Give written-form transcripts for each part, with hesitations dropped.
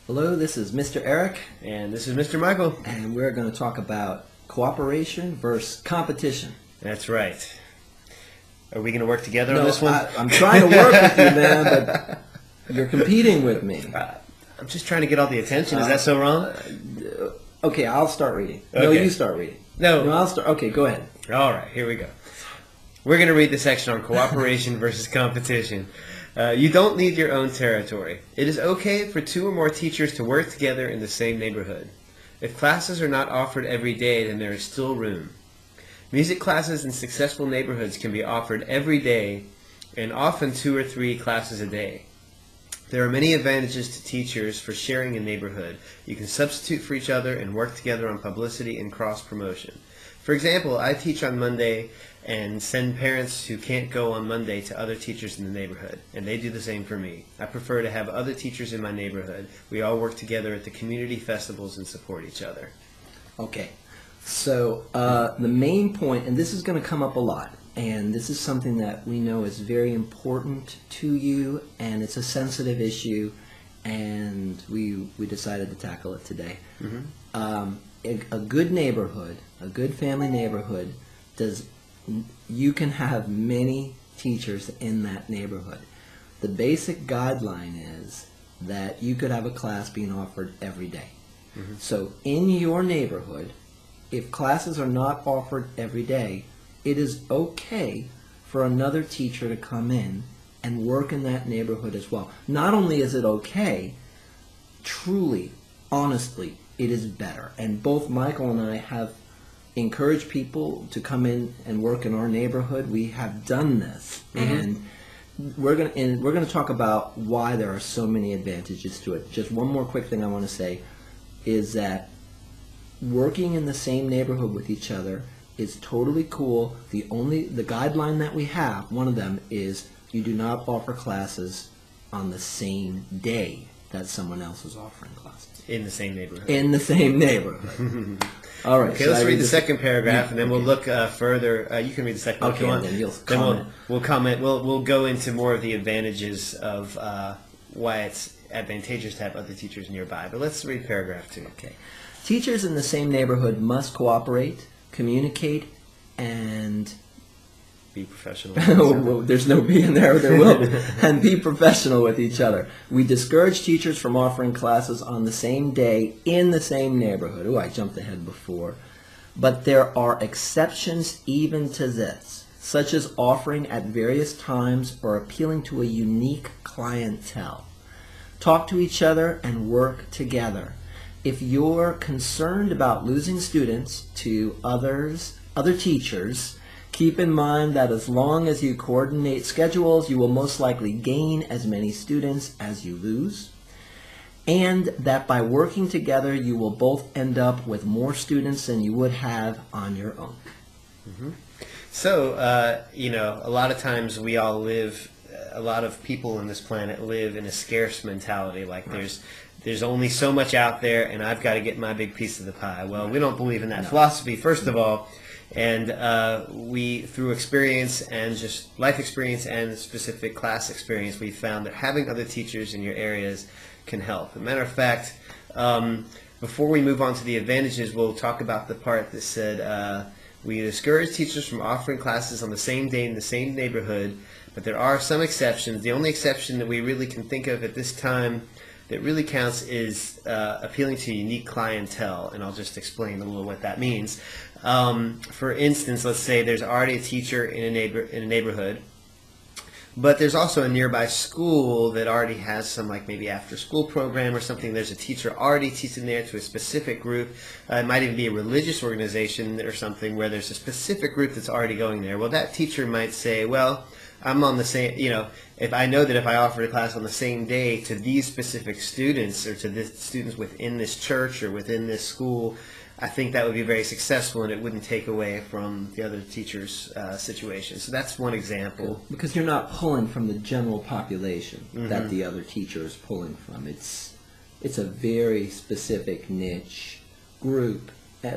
Hello, this is Mr. Eric, And this is Mr. Michael. and we're going to talk about cooperation versus competition. That's right. Are we going to work together No, on this one? I'm trying to work with you, man, but you're competing with me. I'm just trying to get all the attention. Is that so wrong? Okay, I'll start reading. No, Okay. you start reading. No. I'll start. Okay, go ahead. All right, here we go. We're going to read the section on cooperation versus competition. You don't need your own territory. It is okay for two or more teachers to work together in the same neighborhood. If classes are not offered every day, then there is still room. Music classes in successful neighborhoods can be offered every day and often 2 or 3 classes a day. There are many advantages to teachers for sharing a neighborhood. You can substitute for each other and work together on publicity and cross-promotion. For example, I teach on Monday and send parents who can't go on Monday to other teachers in the neighborhood, and they do the same for me. I prefer to have other teachers in my neighborhood. We all work together at the community festivals and support each other. Okay, so the main point, and this is going to come up a lot, and this is something that we know is very important to you, and it's a sensitive issue, and we decided to tackle it today. A good neighborhood, a good family neighborhood, you can have many teachers in that neighborhood. The basic guideline is that you could have a class being offered every day. So in your neighborhood, if classes are not offered every day, it is okay for another teacher to come in and work in that neighborhood as well. Not only is it okay, truly, honestly, it is better. And both Michael and I have encouraged people to come in and work in our neighborhood. We have done this, and we're going to talk about why there are so many advantages to it. Just one more quick thing I want to say is that working in the same neighborhood with each other is totally cool. The guideline that we have, one of them, is you do not offer classes on the same day that someone else is offering classes. In the same neighborhood. In the same neighborhood. All right. Okay, so let's I read the just- second paragraph, and then we'll okay. look further. You can read the second one if Okay, you want. and then you'll Then comment. we'll comment. We'll go into more of the advantages of why it's advantageous to have other teachers nearby. But let's read paragraph 2. Okay. Teachers in the same neighborhood must cooperate, communicate, and Be professional. well, there's no B in there, there will be, and be professional with each other. We discourage teachers from offering classes on the same day in the same neighborhood. Oh, I jumped ahead before. But there are exceptions even to this, such as offering at various times or appealing to a unique clientele. Talk to each other and work together. If you're concerned about losing students to other teachers, keep in mind that as long as you coordinate schedules, you will most likely gain as many students as you lose, and that by working together, you will both end up with more students than you would have on your own. So, a lot of times we all live, a lot of people on this planet live in a scarce mentality. Like there's only so much out there, and I've got to get my big piece of the pie. Well, we don't believe in that philosophy, first of all. And we, through experience and just life experience and specific class experience, we found that having other teachers in your areas can help. As a matter of fact, before we move on to the advantages, we'll talk about the part that said we discourage teachers from offering classes on the same day in the same neighborhood, but there are some exceptions. The only exception that we really can think of at this time that really counts is appealing to unique clientele, and I'll just explain a little what that means. For instance, let's say there's already a teacher in a neighborhood, but there's also a nearby school that already has some, like maybe after school program or something. There's a teacher already teaching there to a specific group. It might even be a religious organization or something where there's a specific group that's already going there. Well, that teacher might say, well, I'm on the same, if I know that if I offered a class on the same day to these specific students or to the students within this church or within this school, I think that would be very successful and it wouldn't take away from the other teacher's situation. So that's one example. Because you're not pulling from the general population that the other teacher is pulling from. It's a very specific niche group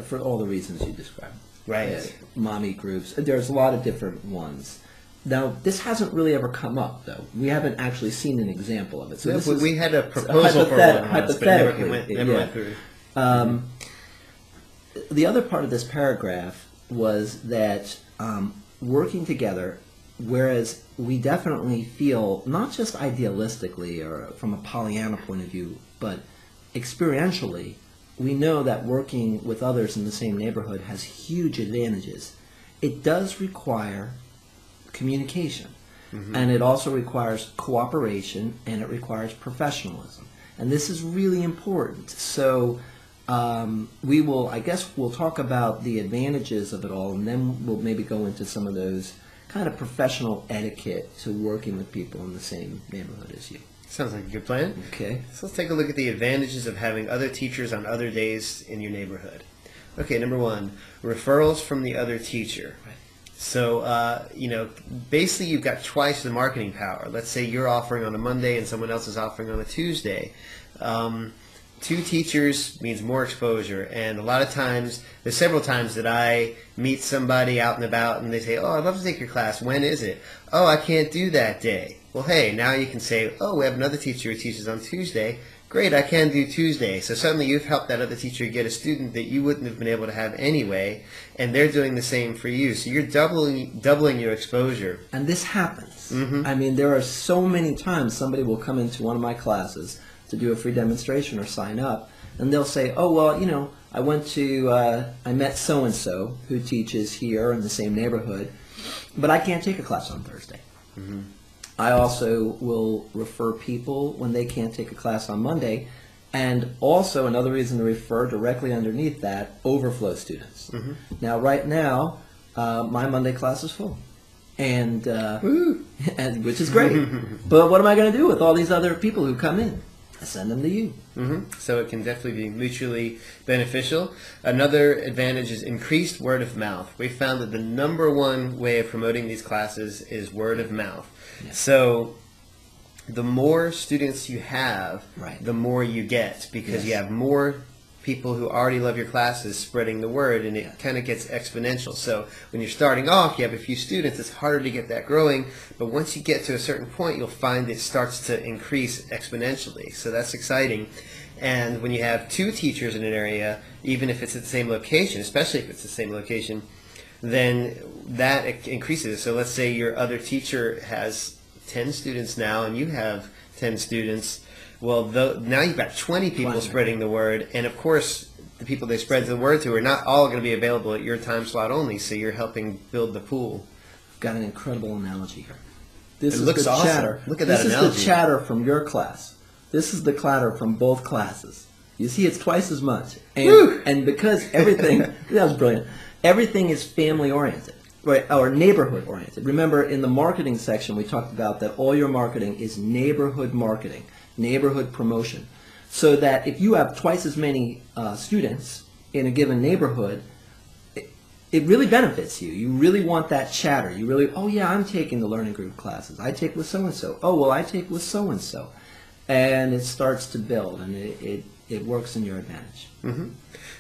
for all the reasons you described. Right. Mommy groups. There's a lot of different ones. Now, this hasn't really ever come up, though. We haven't actually seen an example of it. So Yeah, this but is we had a proposal for one once, but never went through. The other part of this paragraph was that working together, whereas we definitely feel, not just idealistically or from a Pollyanna point of view, but experientially, we know that working with others in the same neighborhood has huge advantages. It does require communication, and it also requires cooperation, and it requires professionalism. And this is really important. So I guess we'll talk about the advantages of it all, and then we'll maybe go into some of those kind of professional etiquette to working with people in the same neighborhood as you. Sounds like a good plan. Okay. So let's take a look at the advantages of having other teachers on other days in your neighborhood. Okay, number one, referrals from the other teacher. Right. So, basically you've got twice the marketing power. Let's say you're offering on a Monday and someone else is offering on a Tuesday. Two teachers means more exposure, and a lot of times, there's several times that I meet somebody out and about and they say, oh, I'd love to take your class. When is it? Oh, I can't do that day. Well, hey, now you can say, oh, we have another teacher who teaches on Tuesday. Great, I can do Tuesday. So suddenly you've helped that other teacher get a student that you wouldn't have been able to have anyway, and they're doing the same for you. So you're doubling your exposure. And this happens. I mean, there are so many times somebody will come into one of my classes to do a free demonstration or sign up, and they'll say, oh, well, I met so-and-so who teaches here in the same neighborhood, but I can't take a class on Thursday. I also will refer people when they can't take a class on Monday, and also another reason to refer directly underneath that, overflow students. Now, right now, my Monday class is full, and which is great. But what am I going to do with all these other people who come in? I send them to you. So it can definitely be mutually beneficial. Another advantage is increased word of mouth. We found that the number one way of promoting these classes is word of mouth. Yeah. So the more students you have, Right. the more you get, because Yes. you have more people who already love your classes spreading the word, and it kind of gets exponential. So when you're starting off, you have a few students, it's harder to get that growing, but once you get to a certain point, you'll find it starts to increase exponentially. So that's exciting. And when you have two teachers in an area, even if it's at the same location, especially if it's the same location, then that increases. So let's say your other teacher has 10 students now, and you have 10 students. Well, now you've got 20 people 20. spreading the word, and of course, the people they spread the word to are not all going to be available at your time slot only, so you're helping build the pool. I've got an incredible analogy here. This It is looks the awesome. chatter. Look at that This analogy. is the chatter from your class. This is the clatter from both classes. You see, it's twice as much. And because everything, that was brilliant, everything is family oriented. Right, or neighborhood oriented. Remember, in the marketing section, we talked about that all your marketing is neighborhood marketing, neighborhood promotion. So that if you have twice as many students in a given neighborhood, it really benefits you. You really want that chatter. You really, oh yeah, I'm taking the learning group classes. I take with so-and-so. Oh, well, I take with so-and-so. And it starts to build, and it works in your advantage.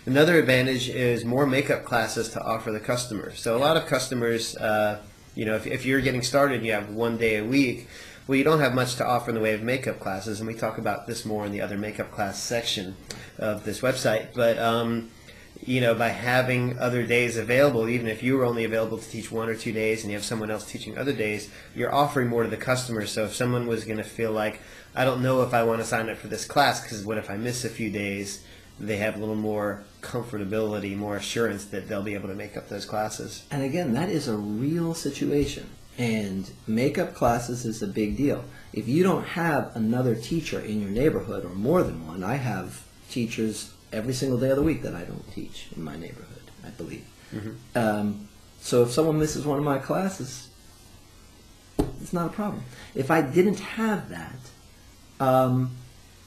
Another advantage is more makeup classes to offer the customer. So a lot of customers, if you're getting started, you have one day a week. Well, you don't have much to offer in the way of makeup classes, and we talk about this more in the other makeup class section of this website. But by having other days available, even if you were only available to teach 1 or 2 days, and you have someone else teaching other days, you're offering more to the customer. So if someone was going to feel like, I don't know if I want to sign up for this class because what if I miss a few days? They have a little more comfortability, more assurance that they'll be able to make up those classes. And again, that is a real situation. And makeup classes is a big deal. If you don't have another teacher in your neighborhood, or more than one, I have teachers every single day of the week that I don't teach in my neighborhood, I believe. So if someone misses one of my classes, it's not a problem. If I didn't have that,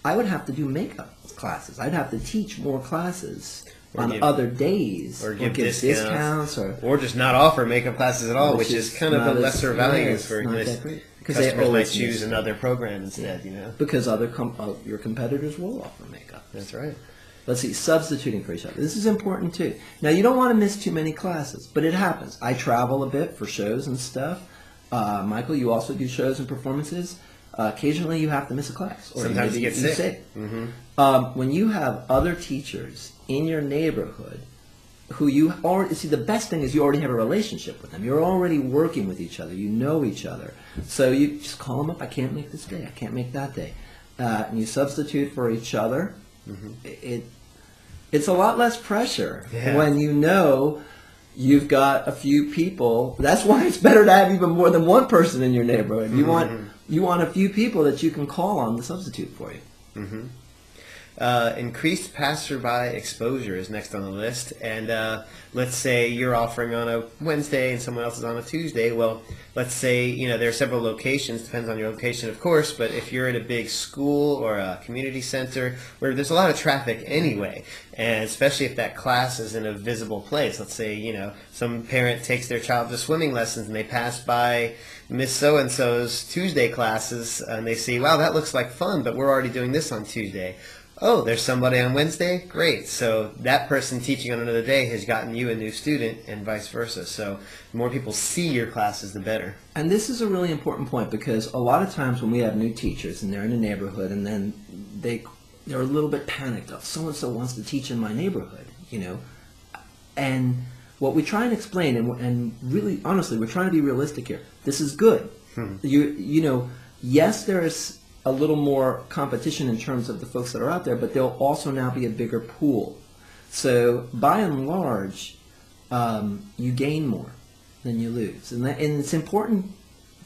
I would have to do makeup classes. I'd have to teach more classes on other days, or give discounts, or just not offer makeup classes at all, which is kind of a lesser value for because customers they might choose another program instead. Because your competitors will offer makeup. That's right. Let's see, substituting for each other. This is important too. Now, you don't want to miss too many classes, but it happens. I travel a bit for shows and stuff, Michael, you also do shows and performances. Occasionally you have to miss a class. Or Sometimes maybe you get sick. When you have other teachers in your neighborhood who you already see, the best thing is you already have a relationship with them. You're already working with each other. You know each other. So you just call them up. I can't make this day. I can't make that day. And you substitute for each other. It's a lot less pressure when you know you've got a few people. That's why it's better to have even more than one person in your neighborhood. You want a few people that you can call on to substitute for you. Increased passerby exposure is next on the list. And let's say you're offering on a Wednesday and someone else is on a Tuesday. Well, let's say, there are several locations, depends on your location, of course, but if you're at a big school or a community center where there's a lot of traffic anyway, and especially if that class is in a visible place, let's say, some parent takes their child to swimming lessons and they pass by Miss So-and-so's Tuesday classes and they see, wow, that looks like fun, but we're already doing this on Tuesday. Oh, there's somebody on Wednesday? Great. So that person teaching on another day has gotten you a new student and vice versa. So the more people see your classes, the better. And this is a really important point because a lot of times when we have new teachers and they're in a neighborhood and then they're a little bit panicked. Oh, so-and-so wants to teach in my neighborhood, And what we try and explain, and really, honestly, we're trying to be realistic here. This is good. Yes, there is a little more competition in terms of the folks that are out there, but there'll also now be a bigger pool. So by and large, you gain more than you lose. And it's important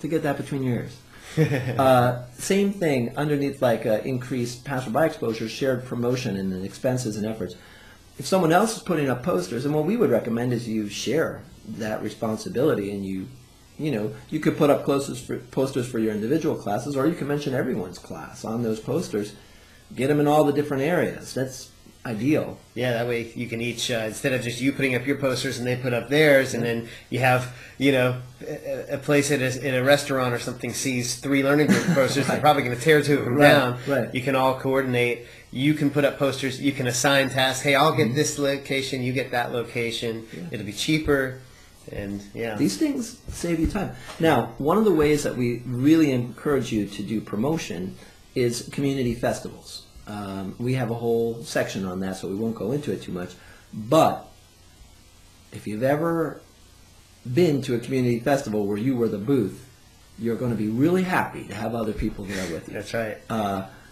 to get that between your ears. Same thing underneath increased passerby exposure, shared promotion and expenses and efforts. If someone else is putting up posters, and what we would recommend is you share that responsibility and you could put up posters for your individual classes, or you can mention everyone's class on those posters. Get them in all the different areas. That's ideal. Yeah, that way you can each, instead of just you putting up your posters and they put up theirs, and then you have, a place at a restaurant or something sees 3 learning group posters, they're probably going to tear 2 of them down. Right. You can all coordinate. You can put up posters. You can assign tasks. Hey, I'll get this location. You get that location. Yeah. It'll be cheaper. And these things save you time. Now, one of the ways that we really encourage you to do promotion is community festivals. We have a whole section on that, so we won't go into it too much. But if you've ever been to a community festival where you were the booth, you're going to be really happy to have other people there with you. That's right.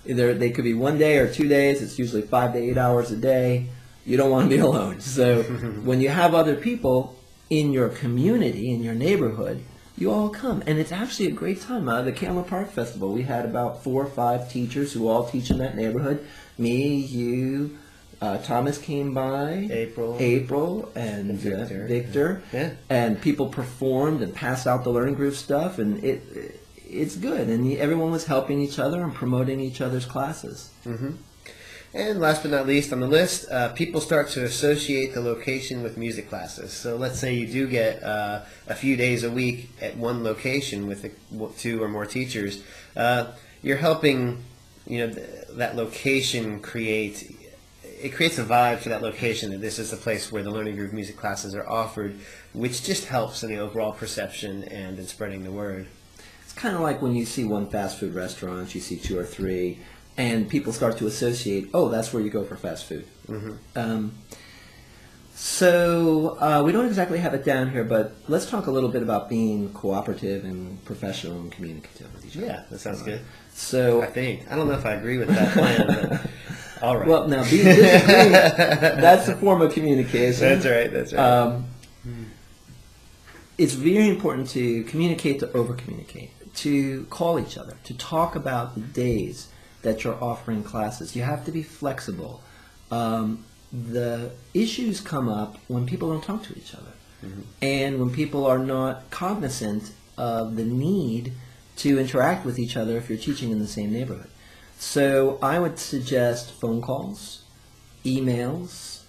They could be 1 day or 2 days. It's usually 5 to 8 hours a day. You don't want to be alone. So when you have other people in your community, in your neighborhood, you all come. And it's actually a great time. The Candler Park Festival, we had about 4 or 5 teachers who all teach in that neighborhood. Me, you, Thomas came by. April, and Victor. Yeah. And people performed and passed out the learning group stuff. And it's good. And everyone was helping each other and promoting each other's classes. Mm-hmm. And last but not least on the list, people start to associate the location with music classes. So let's say you do get a few days a week at one location with 2 or more teachers. You're helping, that location creates a vibe for that location, that this is the place where the Learning Groove music classes are offered, which just helps in the overall perception and in spreading the word. It's kind of like when you see one fast food restaurant, you see 2 or 3, and people start to associate, oh, that's where you go for fast food. Mm-hmm. So we don't exactly have it down here, but let's talk a little bit about being cooperative and professional and communicative with each other. Yeah, that sounds good. So I don't know if I agree with that plan, but all right. Well, now being disagreeing, that's a form of communication. That's right. It's very important to communicate, to over-communicate, to call each other, to talk about the days that you're offering classes. You have to be flexible. The issues come up when people don't talk to each other, and when people are not cognizant of the need to interact with each other if you're teaching in the same neighborhood. So I would suggest phone calls, emails.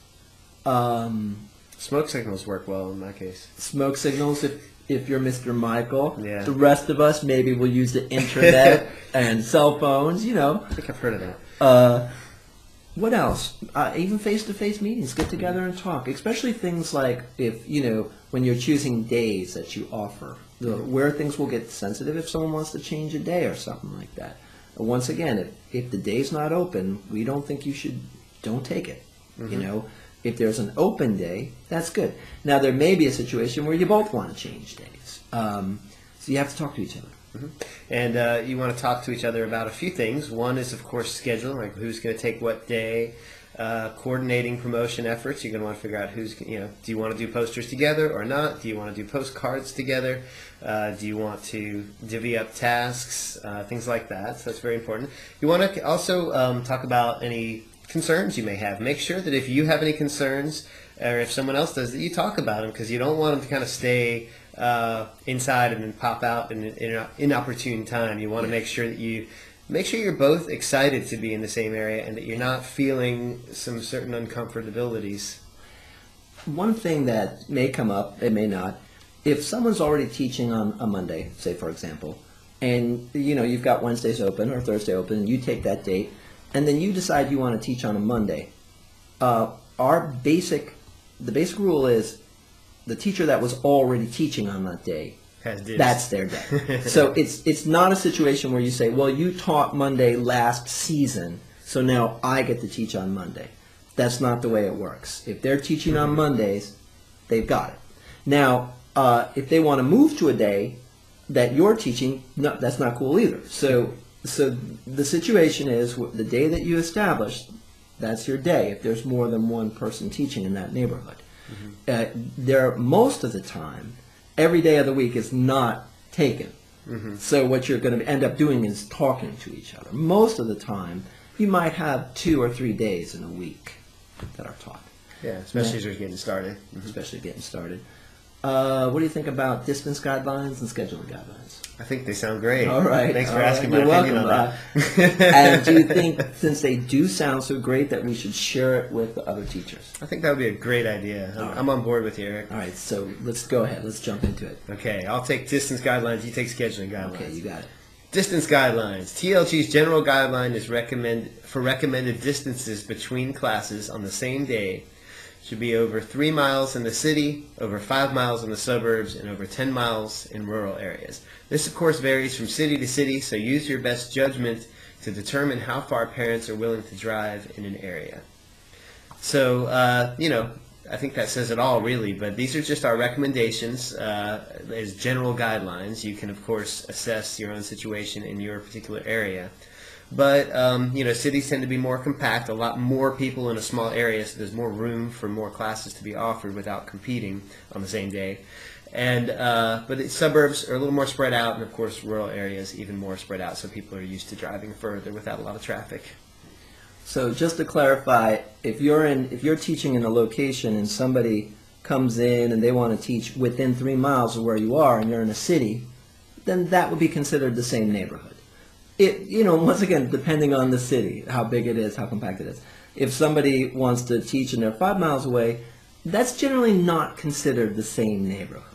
Smoke signals work well in my case. Smoke signals if you're Mr. Michael. Yeah. The rest of us maybe will use the internet and cell phones, I think I've heard of that. What else? Even face-to-face meetings, get together and talk. Especially things like if, when you're choosing days that you offer, where things will get sensitive if someone wants to change a day or something like that. Once again, if the day's not open, we don't think don't take it. If there's an open day, that's good. Now, there may be a situation where you both want to change days. So you have to talk to each other. And you want to talk to each other about a few things. One is, of course, scheduling, like who's going to take what day, coordinating promotion efforts. You're going to want to figure out do you want to do posters together or not? Do you want to do postcards together? Do you want to divvy up tasks? Things like that. So that's very important. You want to also talk about any concerns you may have. Make sure that if you have any concerns or if someone else does, that you talk about them, because you don't want them to kind of stay inside and then pop out in an inopportune time. You want to make sure that you're both excited to be in the same area and that you're not feeling some certain uncomfortabilities. One thing that may come up, it may not, if someone's already teaching on a Monday, say for example, and you've got Wednesdays open or Thursday open, and you take that date, and then you decide you want to teach on a Monday, the basic rule is the teacher that was already teaching on that day, that's their day. So it's not a situation where you say, well, you taught Monday last season, so now I get to teach on Monday. That's not the way it works. If they're teaching on Mondays, they've got it. Now, if they want to move to a day that you're teaching, no, that's not cool either. So the situation is the day that you established, that's your day if there's more than one person teaching in that neighborhood. Most of the time, every day of the week is not taken. So what you're going to end up doing is talking to each other. Most of the time, you might have 2 or 3 days in a week that are taught. Yeah, especially as you're getting started. Especially getting started. What do you think about distance guidelines and scheduling guidelines? I think they sound great. All right. Thanks for asking my You're opinion welcome. on that. And do you think, since they do sound so great, that we should share it with the other teachers? I think that would be a great idea. I'm on board with you, Eric. All right, so let's go ahead. Let's jump into it. Okay, I'll take distance guidelines. You take scheduling guidelines. Okay, you got it. Distance guidelines. TLG's general guideline is recommended distances between classes on the same day should be over 3 miles in the city, over 5 miles in the suburbs, and over 10 miles in rural areas. This, of course, varies from city to city, so use your best judgment to determine how far parents are willing to drive in an area. So, I think that says it all, really, but these are just our recommendations as general guidelines. You can, of course, assess your own situation in your particular area. But, cities tend to be more compact, a lot more people in a small area, so there's more room for more classes to be offered without competing on the same day. And but the suburbs are a little more spread out, and, of course, rural areas even more spread out, so people are used to driving further without a lot of traffic. So just to clarify, if you're teaching in a location and somebody comes in and they want to teach within 3 miles of where you are and you're in a city, then that would be considered the same neighborhood. Once again, depending on the city, how big it is, how compact it is. If somebody wants to teach and they're 5 miles away, that's generally not considered the same neighborhood.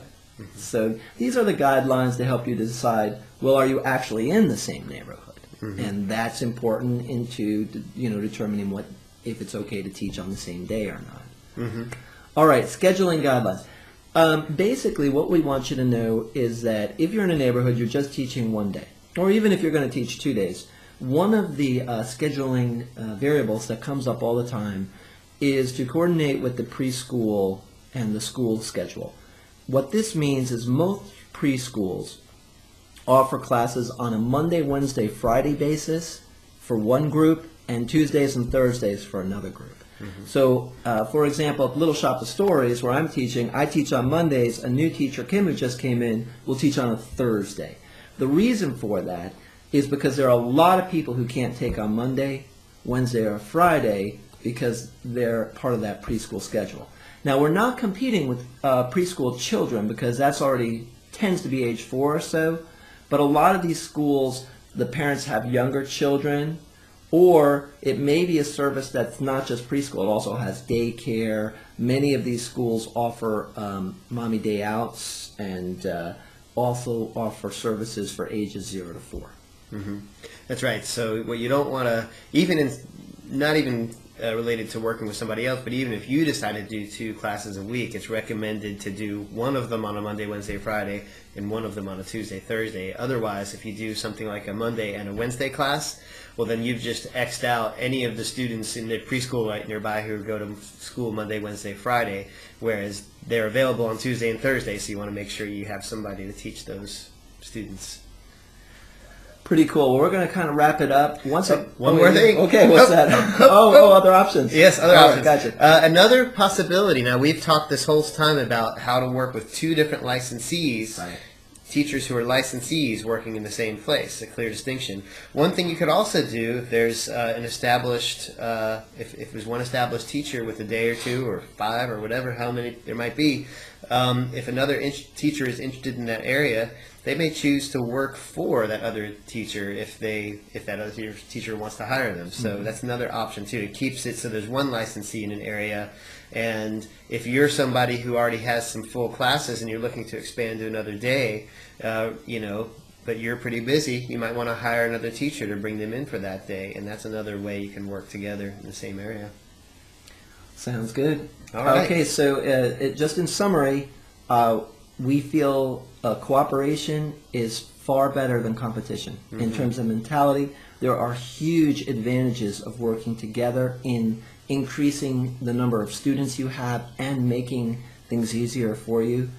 So these are the guidelines to help you decide, well, are you actually in the same neighborhood? And that's important into determining if it's okay to teach on the same day or not. All right, scheduling guidelines. Basically, what we want you to know is that if you're in a neighborhood, you're just teaching one day, or even if you're going to teach 2 days, one of the scheduling variables that comes up all the time is to coordinate with the preschool and the school schedule. What this means is most preschools offer classes on a Monday, Wednesday, Friday basis for one group and Tuesdays and Thursdays for another group. So, for example, at Little Shop of Stories, where I'm teaching, I teach on Mondays. A new teacher, Kim, who just came in, will teach on a Thursday. The reason for that is because there are a lot of people who can't take on Monday, Wednesday, or Friday because they're part of that preschool schedule. Now, we're not competing with preschool children because that's already tends to be age 4 or so, but a lot of these schools, the parents have younger children, or it may be a service that's not just preschool, it also has daycare. Many of these schools offer mommy day outs and also offer services for ages 0 to 4. That's right. So what you don't want to, not even related to working with somebody else, but even if you decide to do 2 classes a week, it's recommended to do one of them on a Monday, Wednesday, Friday, and one of them on a Tuesday, Thursday. Otherwise, if you do something like a Monday and a Wednesday class, well, then you've just X'd out any of the students in the preschool right nearby who go to school Monday, Wednesday, Friday, whereas they're available on Tuesday and Thursday, so you want to make sure you have somebody to teach those students. Pretty cool. Well, we're going to kind of wrap it up. One more thing. Okay, what's that? Other options. Yes, other All options. Right, gotcha. Another possibility. Now, we've talked this whole time about how to work with 2 different licensees. Right. Teachers who are licensees working in the same place, a clear distinction. One thing you could also do, if there's an established, if there's one established teacher with a day or 2 or 5 or whatever, how many there might be, if another teacher is interested in that area, they may choose to work for that other teacher if that other teacher wants to hire them. So that's another option too. It keeps it so there's one licensee in an area, and if you're somebody who already has some full classes and you're looking to expand to another day, but you're pretty busy, you might want to hire another teacher to bring them in for that day, and that's another way you can work together in the same area. Sounds good. All right. Okay, so just in summary, we feel cooperation is far better than competition. In terms of mentality, there are huge advantages of working together in increasing the number of students you have and making things easier for you.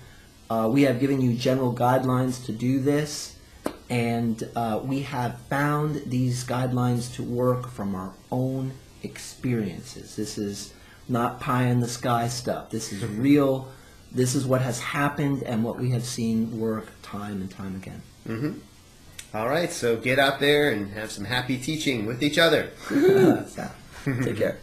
We have given you general guidelines to do this, and we have found these guidelines to work from our own experiences. This is not pie in the sky stuff. This is real. This is what has happened and what we have seen work time and time again. All right, so get out there and have some happy teaching with each other. Take care.